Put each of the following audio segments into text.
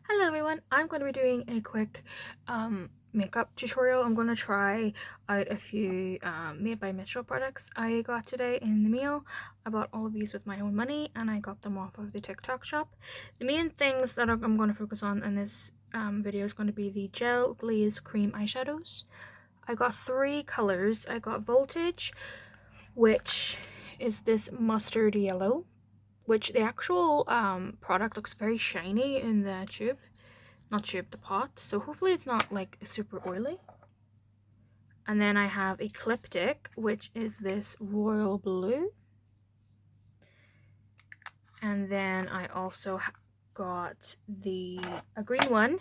Hello everyone, I'm going to be doing a quick makeup tutorial. I'm going to try out a few Made by Mitchell products I got today in the mail. I bought all of these with my own money and I got them off of the TikTok shop. The main things that I'm going to focus on in this video is going to be the gel glaze cream eyeshadows. I got three colors. I got Voltage, which is this mustard yellow, which the actual product looks very shiny in the tube. Not tube, the pot. So hopefully it's not like super oily. And then I have Ecliptic, which is this royal blue. And then I also got a green one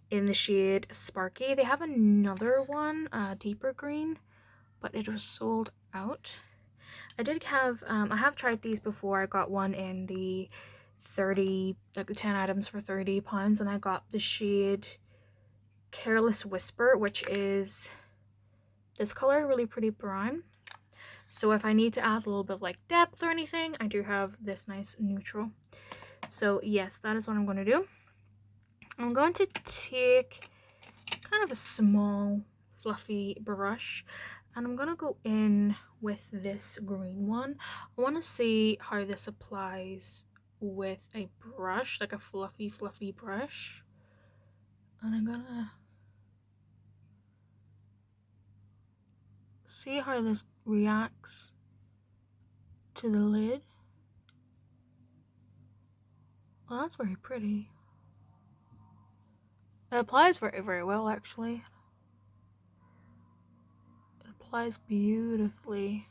in the shade Sparky. They have another one, deeper green, but it was sold out. I have tried these before. I got one in the 30, like the 10 items for £30, and I got the shade Careless Whisper, which is this color, really pretty brown. So if I need to add a little bit of like depth or anything, I do have this nice neutral. So yes, that is what I'm going to do. I'm going to take kind of a small fluffy brush and I'm going to go in with this green one. I want to see how this applies with a brush, like a fluffy brush. And I'm gonna see how this reacts to the lid. Well, that's very pretty. It applies very well, actually. It applies beautifully.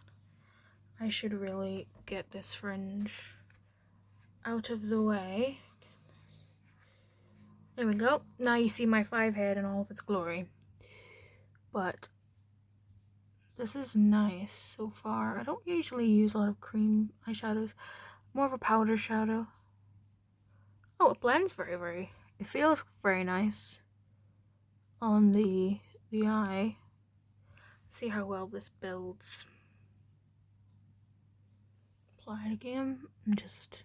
I should really get this fringe out of the way. There we go. Now you see my 5 head in all of its glory. But this is nice so far. I don't usually use a lot of cream eyeshadows. More of a powder shadow. Oh, it blends very. It feels very nice on the eye. See how well this builds. Apply it again and just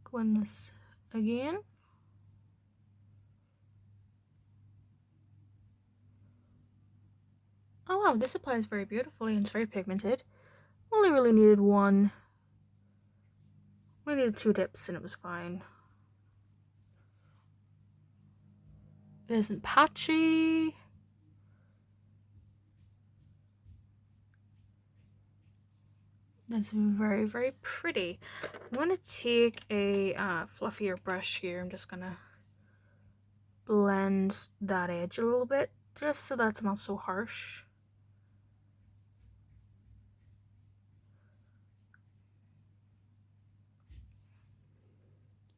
go in this again. Oh wow, this applies very beautifully and it's very pigmented. Only really needed one. We needed 2 dips and it was fine. It isn't patchy. That's very pretty. I'm going to take a fluffier brush here. I'm just going to blend that edge a little bit, just so that's not so harsh.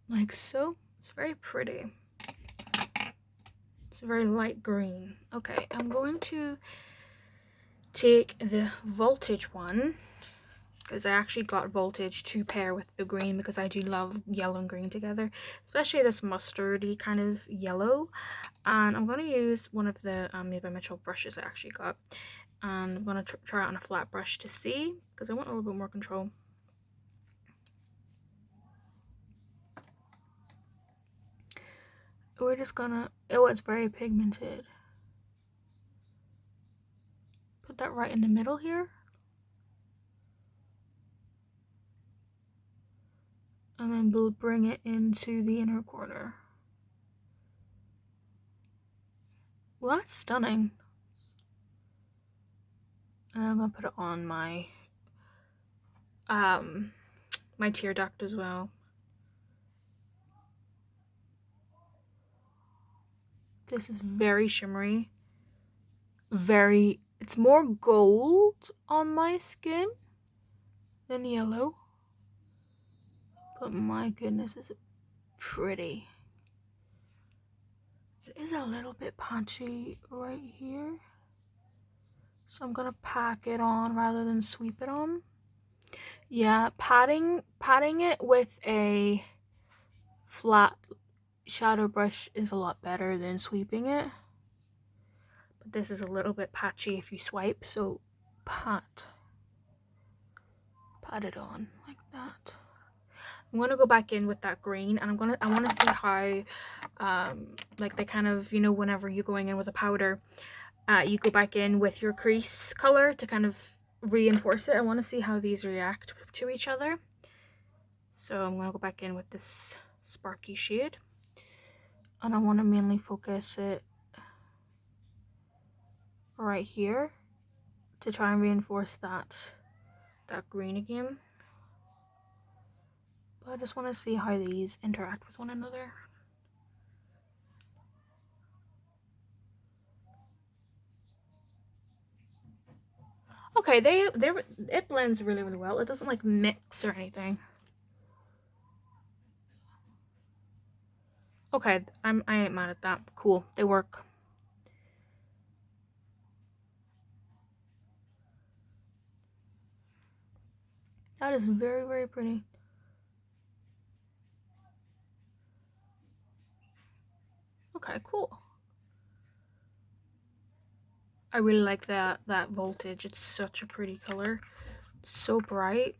Like so. It's very pretty. It's a very light green. Okay, I'm going to take the Voltage one, because I actually got Voltage to pair with the green because I do love yellow and green together, especially this mustardy kind of yellow. And I'm going to use one of the Made by Mitchell brushes I actually got, and I'm going to try it on a flat brush to see, because I want a little bit more control. We're just gonna, oh, it's very pigmented. Put that right in the middle here. And then we'll bring it into the inner corner. Well, that's stunning. And I'm gonna put it on my my tear duct as well. This is very shimmery. It's more gold on my skin than yellow. But my goodness, is it pretty. It is a little bit patchy right here. So I'm gonna pack it on rather than sweep it on. Yeah, patting it with a flat shadow brush is a lot better than sweeping it. But this is a little bit patchy if you swipe, so pat it on like that. I'm gonna go back in with that green, and I want to see how like they kind of, you know, whenever you're going in with a powder, you go back in with your crease color to kind of reinforce it. I want to see how these react to each other. So I'm gonna go back in with this Sparky shade, and I want to mainly focus it right here to try and reinforce that green again. But I just want to see how these interact with one another. Okay, it blends really well. It doesn't like mix or anything. Okay, I ain't mad at that. Cool, they work. That is very, very pretty. Okay, cool. I really like that voltage. It's such a pretty color. It's so bright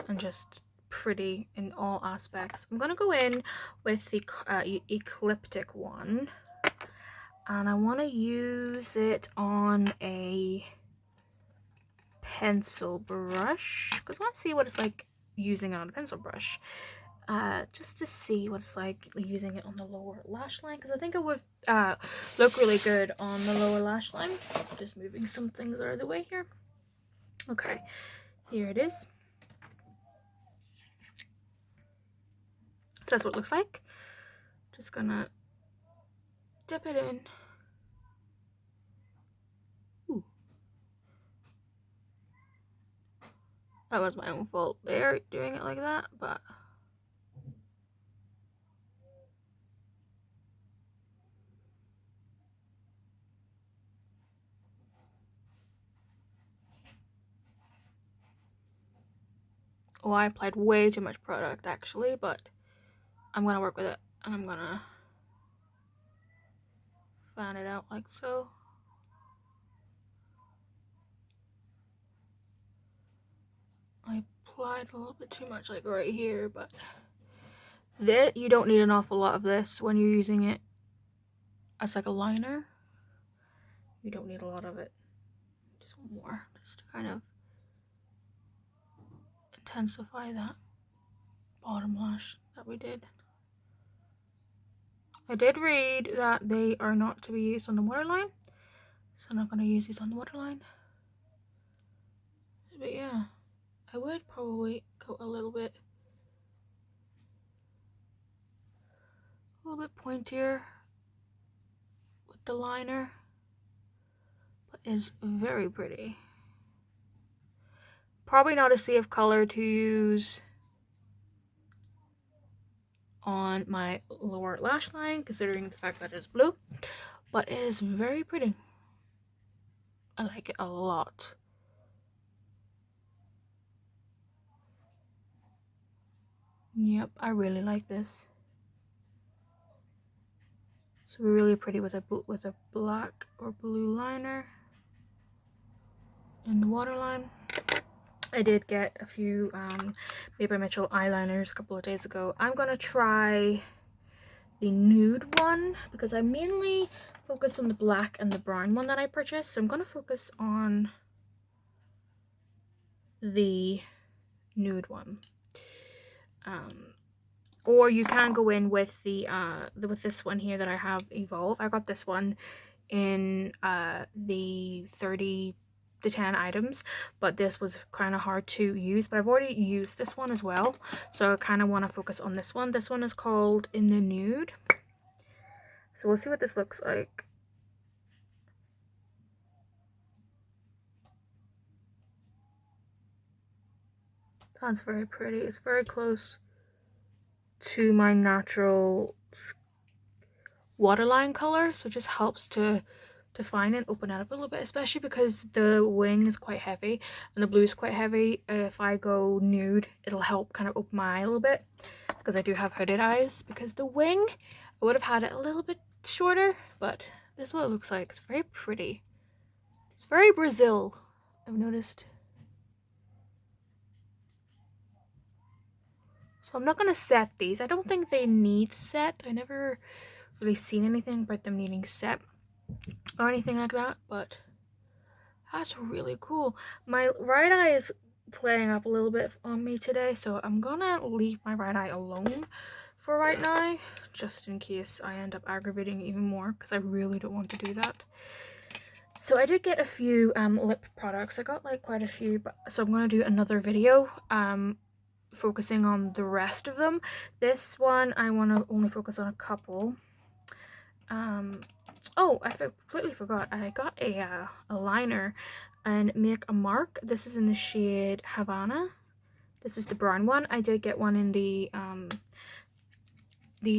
and just pretty in all aspects. I'm gonna go in with the Ecliptic one, and I want to use it on a pencil brush because I want to see what it's like using it on a pencil brush. Just to see what it's like using it on the lower lash line, because I think it would look really good on the lower lash line. Just moving some things out of the way here. Okay, here it is. So that's what it looks like. Just gonna dip it in. Ooh. That was my own fault there, doing it like that, but oh, I applied way too much product actually, but I'm gonna work with it, and I'm gonna fan it out like so. I applied a little bit too much like right here, but this, you don't need an awful lot of this when you're using it as like a liner. You don't need a lot of it. Just more, just to kind of intensify that bottom lash that we did. I did read that they are not to be used on the waterline, so I'm not going to use these on the waterline. But yeah, I would probably go a little bit pointier with the liner, but it's very pretty. Probably not a sea of color to use on my lower lash line, considering the fact that it's blue, but it is very pretty. I like it a lot. Yep, I really like this. So really pretty with a black or blue liner in the waterline. I did get a few Made by Mitchell eyeliners a couple of days ago. I'm gonna try the nude one because I mainly focus on the black and the brown one that I purchased. So I'm gonna focus on the nude one. Or you can go in with the with this one here that I have, Evolve. I got this one in the 30 to 10 items, but this was kind of hard to use, but I've already used this one as well, so I kind of want to focus on this one. This one is called In the Nude, so we'll see what this looks like. That's very pretty. It's very close to my natural waterline color, so it just helps to define and open it up a little bit, especially because the wing is quite heavy and the blue is quite heavy. If I go nude, it'll help kind of open my eye a little bit, because I do have hooded eyes. Because the wing, I would have had it a little bit shorter, but this is what it looks like. It's very pretty. It's very Brazil, I've noticed. So I'm not going to set these. I don't think they need set. I never really seen anything about them needing set or anything like that, but that's really cool. My right eye is playing up a little bit on me today, so I'm gonna leave my right eye alone for right now, just in case I end up aggravating even more, because I really don't want to do that. So I did get a few lip products. I got like quite a few, but so I'm gonna do another video focusing on the rest of them. This one I want to only focus on a couple. Oh, I completely forgot. I got a liner and Make a Mark. This is in the shade Havana. This is the brown one. I did get one in the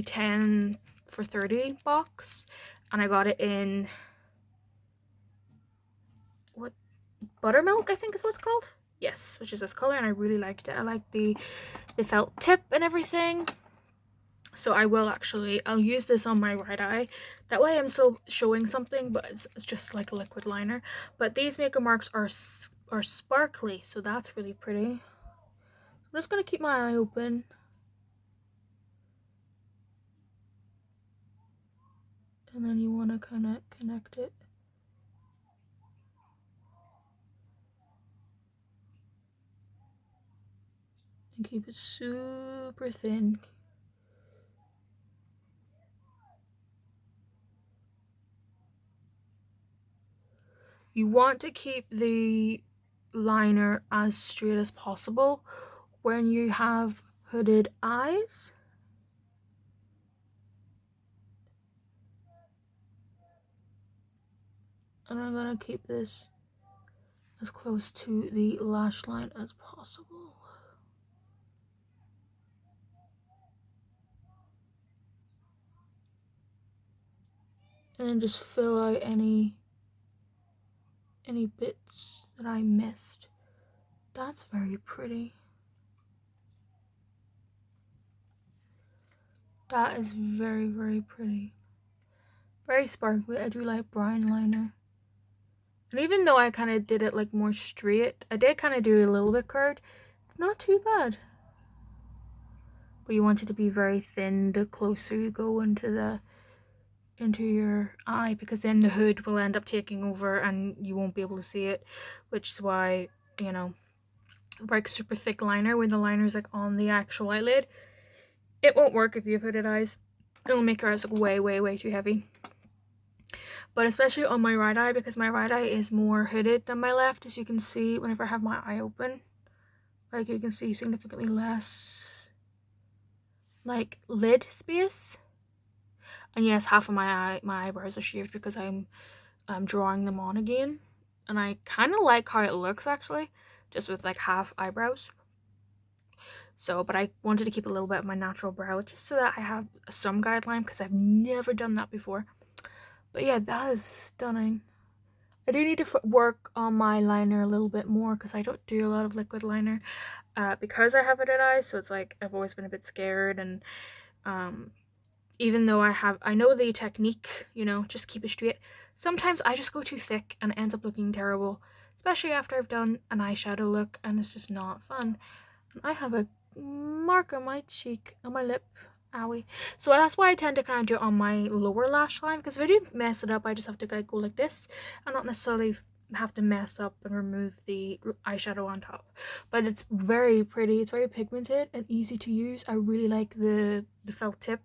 10 for 30 box, and I got it in what, buttermilk I think is what it's called. Yes, which is this color, and I really liked it. I like the felt tip and everything. So I will actually, I'll use this on my right eye. That way I'm still showing something, but it's just like a liquid liner. But these makeup marks are sparkly, so that's really pretty. I'm just going to keep my eye open. And then you want to kind of connect it. And keep it super thin. You want to keep the liner as straight as possible when you have hooded eyes. And I'm gonna keep this as close to the lash line as possible. And then just fill out any bits that I missed. That's very pretty. That is very, very pretty. Very sparkly. I do like brown liner. And even though I kind of did it like more straight, I did kind of do it a little bit curved. Not too bad. But you want it to be very thin the closer you go into your eye, because then the hood will end up taking over and you won't be able to see it, which is why, you know, like super thick liner, when the liner is like on the actual eyelid, it won't work if you have hooded eyes. It'll make your eyes look way, way, way too heavy. But especially on my right eye, because my right eye is more hooded than my left, as you can see whenever I have my eye open. Like, you can see significantly less like lid space. And yes, half of my eyebrows are shaved because I'm drawing them on again, and I kind of like how it looks actually, just with like half eyebrows. So, but I wanted to keep a little bit of my natural brow just so that I have some guideline, because I've never done that before. But yeah, that is stunning. I do need to work on my liner a little bit more, because I don't do a lot of liquid liner because I have hooded eyes. So it's like I've always been a bit scared, and even though I know the technique, you know, just keep it straight, sometimes I just go too thick and it ends up looking terrible, especially after I've done an eyeshadow look, and it's just not fun. And I have a mark on my cheek, on my lip, owie. So that's why I tend to kind of do it on my lower lash line, because if I do mess it up, I just have to like go like this and not necessarily have to mess up and remove the eyeshadow on top. But it's very pretty, it's very pigmented and easy to use. I really like the felt tip.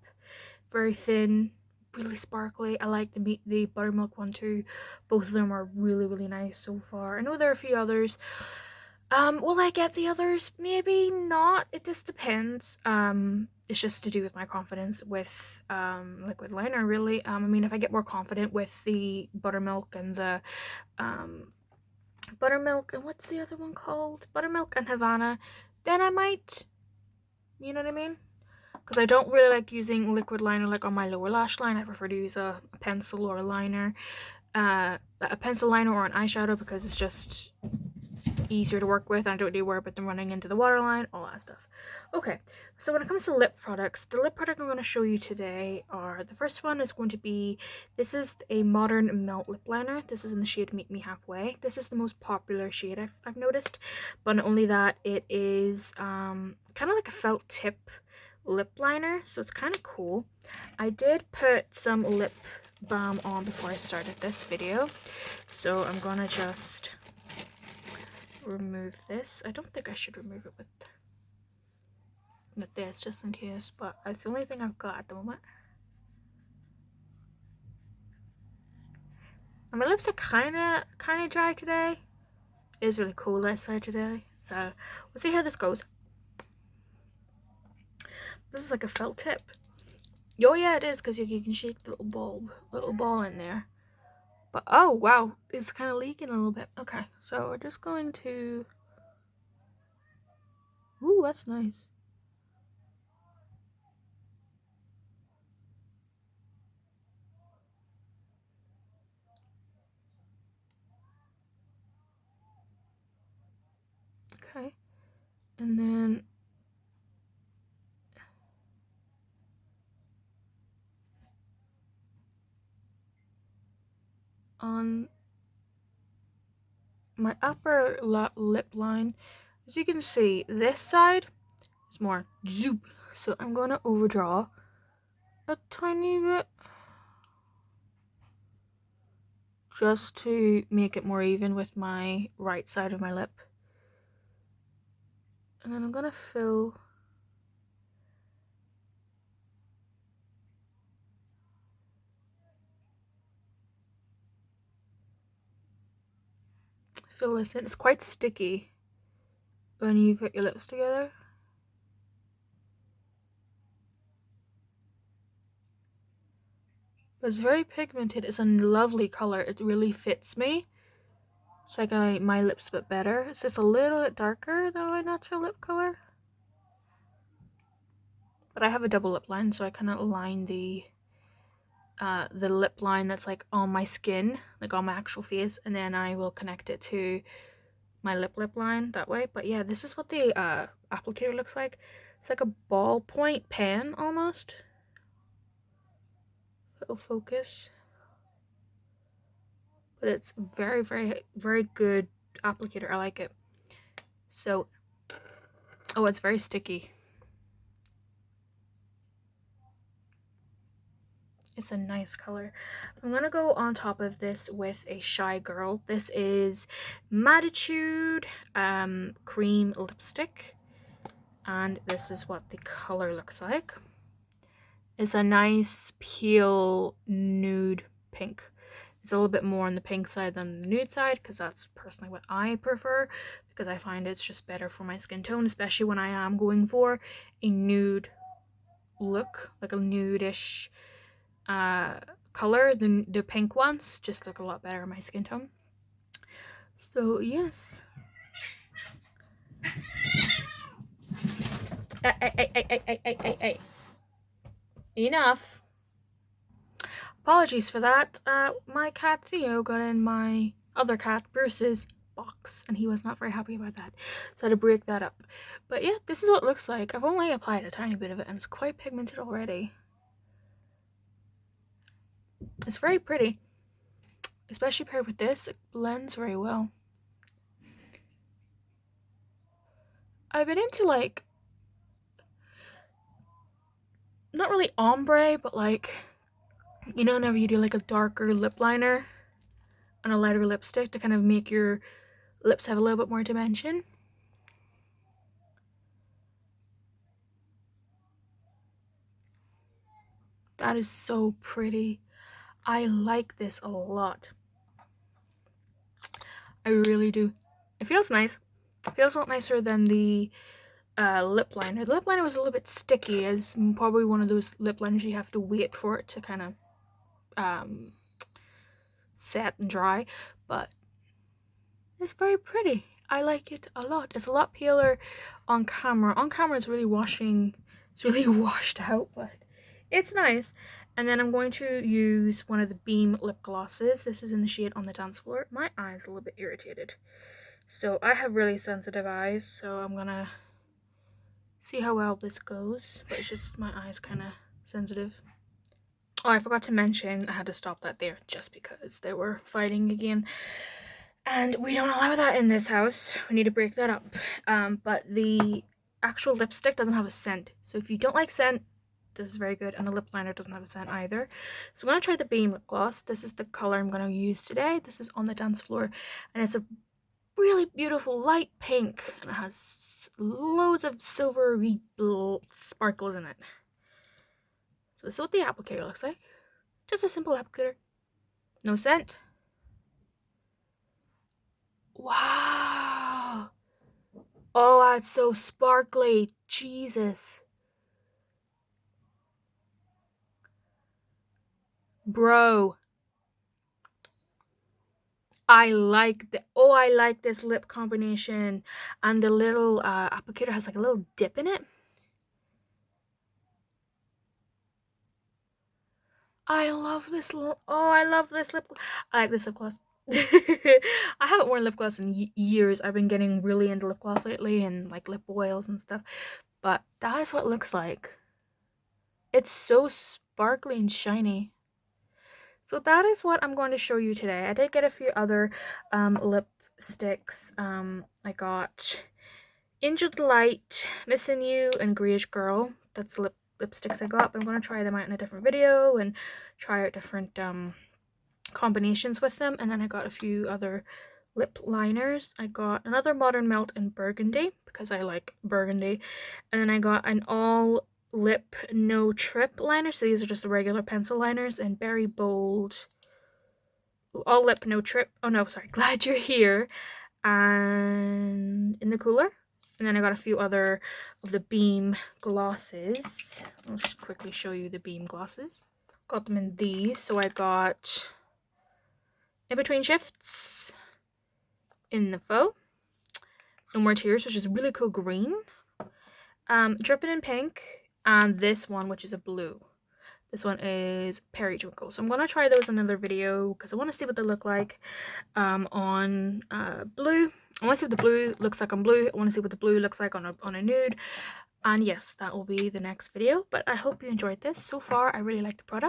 Very thin, really sparkly. I like the buttermilk one too. Both of them are really, really nice so far. I know there are a few others. Will I get the others? Maybe not. It just depends. It's just to do with my confidence with liquid liner, really. I mean, if I get more confident with the buttermilk and the buttermilk and what's the other one called? Buttermilk and Havana, then I might, you know what I mean? Because I don't really like using liquid liner like on my lower lash line. I prefer to use a pencil or a liner, a pencil liner or an eyeshadow, because it's just easier to work with. I don't need to worry about them running into the waterline, all that stuff. Okay, so when it comes to lip products, the lip product I'm going to show you today are, the first one is going to be, this is a Modern Melt Lip Liner. This is in the shade Meet Me Halfway. This is the most popular shade I've noticed, but not only that, it is kind of like a felt tip lip liner, so it's kind of cool. I did put some lip balm on before I started this video, so I'm gonna just remove this. I don't think I should remove it with this, just in case, but it's the only thing I've got at the moment. And my lips are kind of dry today. It is really cold outside today, so we'll see how this goes. This is like a felt tip. Oh yeah, it is, because you can shake the little ball in there. But oh wow, it's kind of leaking a little bit. Okay, so we're just going to, ooh, that's nice. Okay, and then on my upper lip line, as you can see, this side is more zoop, so I'm going to overdraw a tiny bit just to make it more even with my right side of my lip, and then I'm going to fill this in. It's quite sticky when you put your lips together. But it's very pigmented. It's a lovely color. It really fits me. It's like my lips a bit better. It's just a little bit darker than my natural lip color. But I have a double lip line, so I kind of line the lip line that's like on my skin, like on my actual face, and then I will connect it to my lip line that way. But yeah, this is what the applicator looks like. It's like a ballpoint pen almost. It'll focus, but it's very, very, very good applicator. I like it. So, oh, it's very sticky. It's a nice color. I'm gonna go on top of this with a Shy Girl. This is Mattitude cream lipstick, and this is what the color looks like. It's a nice pale nude pink. It's a little bit more on the pink side than the nude side, because that's personally what I prefer, because I find it's just better for my skin tone, especially when I am going for a nude look, like a nude-ish color. The pink ones just look a lot better in my skin tone. So yes. Hey. Enough. Apologies for that. My cat Theo got in my other cat Bruce's box, and he was not very happy about that, so I had to break that up. But yeah, this is what it looks like. I've only applied a tiny bit of it, and it's quite pigmented already. It's very pretty, especially paired with this. It blends very well. I've been into, like, not really ombre, but like, you know, whenever you do like a darker lip liner and a lighter lipstick to kind of make your lips have a little bit more dimension. That is so pretty. I like this a lot. I really do. It feels nice. It feels a lot nicer than the lip liner. The lip liner was a little bit sticky. It's probably one of those lip liners you have to wait for it to kind of set and dry, but it's very pretty. I like it a lot. It's a lot paler on camera. On camera it's really washed out, but it's nice. And then I'm going to use one of the Beam lip glosses. This is in the shade On the Dance Floor. My eye's a little bit irritated. So I have really sensitive eyes, so I'm gonna see how well this goes, but it's just my eyes kind of sensitive. Oh, I forgot to mention, I had to stop that there just because they were fighting again. And we don't allow that in this house. We need to break that up. But the actual lipstick doesn't have a scent. So if you don't like scent, this is very good. And the lip liner doesn't have a scent either. So I'm going to try the Beam lip gloss. This is the color I'm going to use today. This is on the Dancefloor. And it's a really beautiful light pink. And it has loads of silvery sparkles in it. So this is what the applicator looks like. Just a simple applicator. No scent. Wow. Oh, that's so sparkly. Jesus. Bro. I like this lip combination. And the little applicator has like a little dip in it. I love this I love this lip gloss. I like this lip gloss. I haven't worn lip gloss in years. I've been getting really into lip gloss lately and like lip oils and stuff. But that is what it looks like. It's so sparkly and shiny. So that is what I'm going to show you today. I did get a few other lipsticks. I got Angel Delight, Missing You, and Greyish Girl. That's lipsticks I got, but I'm going to try them out in a different video and try out different combinations with them. And then I got a few other lip liners. I got another Modern Melt in Burgundy because I like burgundy. And then I got an all lip no trip liner. So these are just the regular pencil liners, and Berry Bold all lip no trip. Oh no, sorry, Glad You're Here, and In the Cooler. And then I got a few other of the Beam glosses. I'll just quickly show you the Beam glosses. Got them in these. So I got In Between Shifts, In the Faux, No More Tears, which is really cool green, Drippin' in Pink, and this one, which is a blue. This one is Periwinkle. So I'm going to try those in another video because I want to see what they look like on blue. I want to see what the blue looks like on blue. I want to see what the blue looks like on a nude. And yes, that will be the next video. But I hope you enjoyed this. So far, I really like the product.